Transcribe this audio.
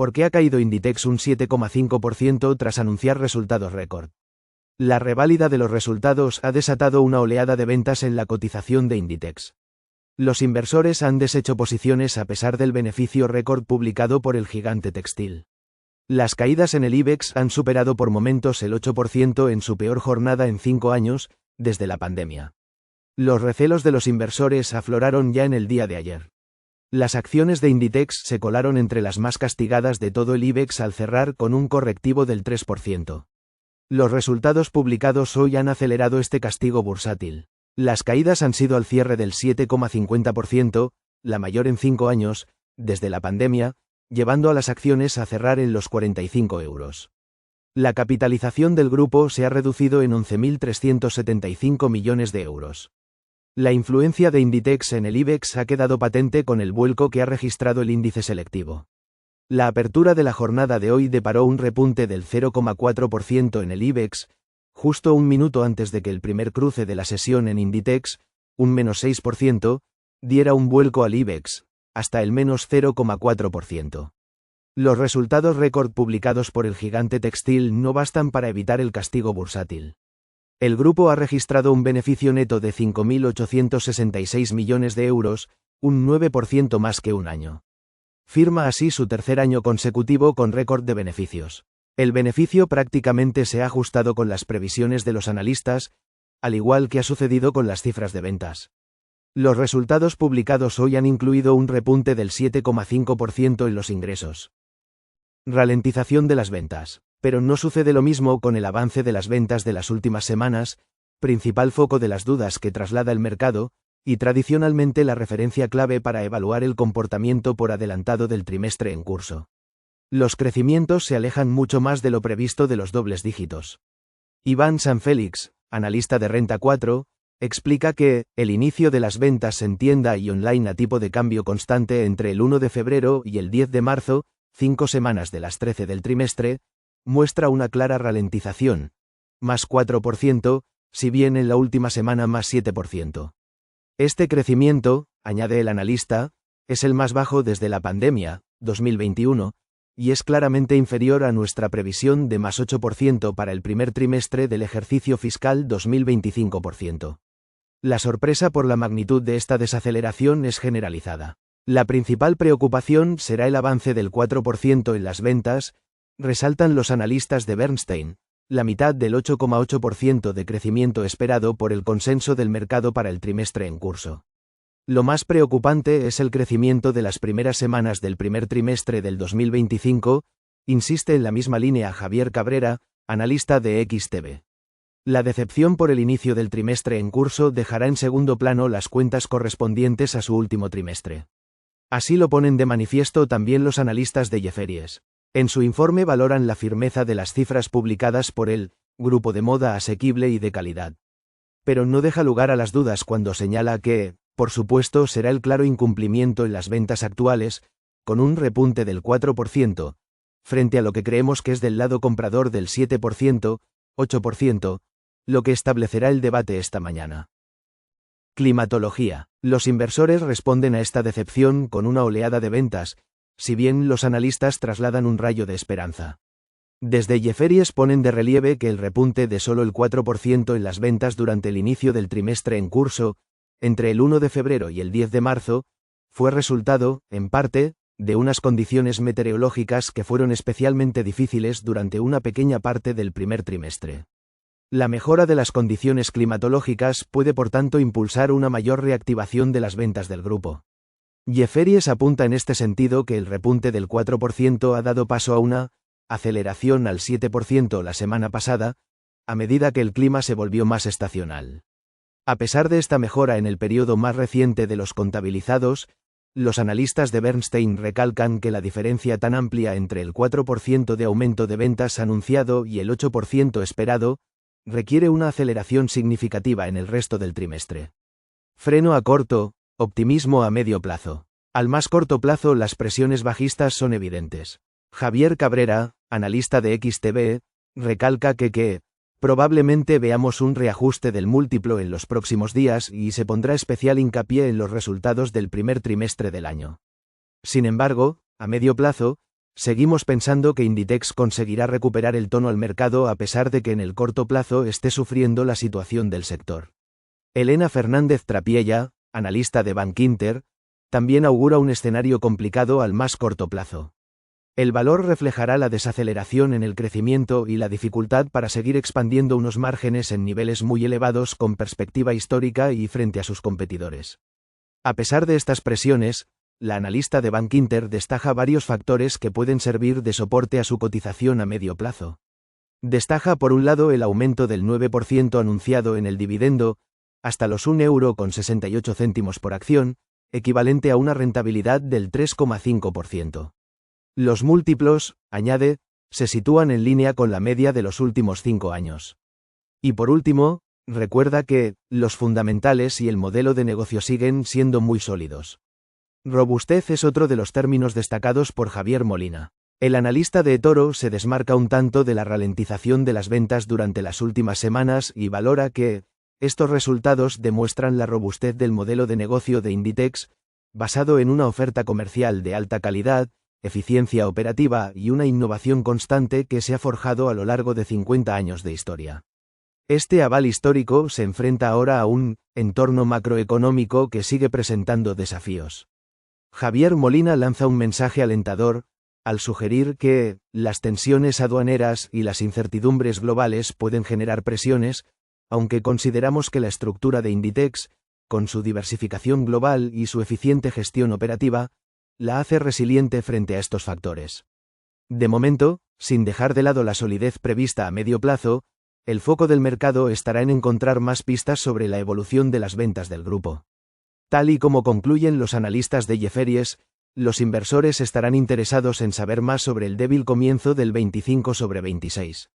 ¿Por qué ha caído Inditex un 7,5% tras anunciar resultados récord? La reválida de los resultados ha desatado una oleada de ventas en la cotización de Inditex. Los inversores han deshecho posiciones a pesar del beneficio récord publicado por el gigante textil. Las caídas en el IBEX han superado por momentos el 8% en su peor jornada en 5 años, desde la pandemia. Los recelos de los inversores afloraron ya en el día de ayer. Las acciones de Inditex se colaron entre las más castigadas de todo el IBEX al cerrar con un correctivo del 3%. Los resultados publicados hoy han acelerado este castigo bursátil. Las caídas han sido al cierre del 7,50%, la mayor en 5 años, desde la pandemia, llevando a las acciones a cerrar en los 45 euros. La capitalización del grupo se ha reducido en 11.375 millones de euros. La influencia de Inditex en el IBEX ha quedado patente con el vuelco que ha registrado el índice selectivo. La apertura de la jornada de hoy deparó un repunte del 0,4% en el IBEX, justo un minuto antes de que el primer cruce de la sesión en Inditex, un menos 6%, diera un vuelco al IBEX, hasta el menos 0,4%. Los resultados récord publicados por el gigante textil no bastan para evitar el castigo bursátil. El grupo ha registrado un beneficio neto de 5.866 millones de euros, un 9% más que un año. Firma así su tercer año consecutivo con récord de beneficios. El beneficio prácticamente se ha ajustado con las previsiones de los analistas, al igual que ha sucedido con las cifras de ventas. Los resultados publicados hoy han incluido un repunte del 7,5% en los ingresos. Ralentización de las ventas. Pero no sucede lo mismo con el avance de las ventas de las últimas semanas, principal foco de las dudas que traslada el mercado, y tradicionalmente la referencia clave para evaluar el comportamiento por adelantado del trimestre en curso. Los crecimientos se alejan mucho más de lo previsto de los dobles dígitos. Iván Sanfélix, analista de Renta 4, explica que el inicio de las ventas en tienda y online a tipo de cambio constante entre el 1 de febrero y el 10 de marzo, 5 semanas de las 13 del trimestre, muestra una clara ralentización, más 4%, si bien en la última semana más 7%. Este crecimiento, añade el analista, es el más bajo desde la pandemia, 2021, y es claramente inferior a nuestra previsión de más 8% para el primer trimestre del ejercicio fiscal 2025%. La sorpresa por la magnitud de esta desaceleración es generalizada. La principal preocupación será el avance del 4% en las ventas, resaltan los analistas de Bernstein, la mitad del 8,8% de crecimiento esperado por el consenso del mercado para el trimestre en curso. Lo más preocupante es el crecimiento de las primeras semanas del primer trimestre del 2025, insiste en la misma línea Javier Cabrera, analista de XTB. La decepción por el inicio del trimestre en curso dejará en segundo plano las cuentas correspondientes a su último trimestre. Así lo ponen de manifiesto también los analistas de Jefferies. En su informe valoran la firmeza de las cifras publicadas por el grupo de moda asequible y de calidad. Pero no deja lugar a las dudas cuando señala que, por supuesto, será el claro incumplimiento en las ventas actuales, con un repunte del 4%, frente a lo que creemos que es del lado comprador del 7%, 8%, lo que establecerá el debate esta mañana. Climatología. Los inversores responden a esta decepción con una oleada de ventas, si bien los analistas trasladan un rayo de esperanza. Desde Jefferies ponen de relieve que el repunte de solo el 4% en las ventas durante el inicio del trimestre en curso, entre el 1 de febrero y el 10 de marzo, fue resultado, en parte, de unas condiciones meteorológicas que fueron especialmente difíciles durante una pequeña parte del primer trimestre. La mejora de las condiciones climatológicas puede por tanto impulsar una mayor reactivación de las ventas del grupo. Jefferies apunta en este sentido que el repunte del 4% ha dado paso a una aceleración al 7% la semana pasada, a medida que el clima se volvió más estacional. A pesar de esta mejora en el periodo más reciente de los contabilizados, los analistas de Bernstein recalcan que la diferencia tan amplia entre el 4% de aumento de ventas anunciado y el 8% esperado, requiere una aceleración significativa en el resto del trimestre. Freno a corto, optimismo a medio plazo. Al más corto plazo las presiones bajistas son evidentes. Javier Cabrera, analista de XTB, recalca que probablemente veamos un reajuste del múltiplo en los próximos días y se pondrá especial hincapié en los resultados del primer trimestre del año. Sin embargo, a medio plazo, seguimos pensando que Inditex conseguirá recuperar el tono al mercado a pesar de que en el corto plazo esté sufriendo la situación del sector. Elena Fernández Trapiella, analista de Bankinter, también augura un escenario complicado al más corto plazo. El valor reflejará la desaceleración en el crecimiento y la dificultad para seguir expandiendo unos márgenes en niveles muy elevados con perspectiva histórica y frente a sus competidores. A pesar de estas presiones, la analista de Bankinter destaca varios factores que pueden servir de soporte a su cotización a medio plazo. Destaca por un lado el aumento del 9% anunciado en el dividendo, hasta los 1,68 € por acción, equivalente a una rentabilidad del 3,5%. Los múltiplos, añade, se sitúan en línea con la media de los últimos 5 años. Y por último, recuerda que los fundamentales y el modelo de negocio siguen siendo muy sólidos. Robustez es otro de los términos destacados por Javier Molina. El analista de eToro se desmarca un tanto de la ralentización de las ventas durante las últimas semanas y valora que estos resultados demuestran la robustez del modelo de negocio de Inditex, basado en una oferta comercial de alta calidad, eficiencia operativa y una innovación constante que se ha forjado a lo largo de 50 años de historia. Este aval histórico se enfrenta ahora a un entorno macroeconómico que sigue presentando desafíos. Javier Molina lanza un mensaje alentador, al sugerir que las tensiones aduaneras y las incertidumbres globales pueden generar presiones, aunque consideramos que la estructura de Inditex, con su diversificación global y su eficiente gestión operativa, la hace resiliente frente a estos factores. De momento, sin dejar de lado la solidez prevista a medio plazo, el foco del mercado estará en encontrar más pistas sobre la evolución de las ventas del grupo. Tal y como concluyen los analistas de Jefferies, los inversores estarán interesados en saber más sobre el débil comienzo del 25/26.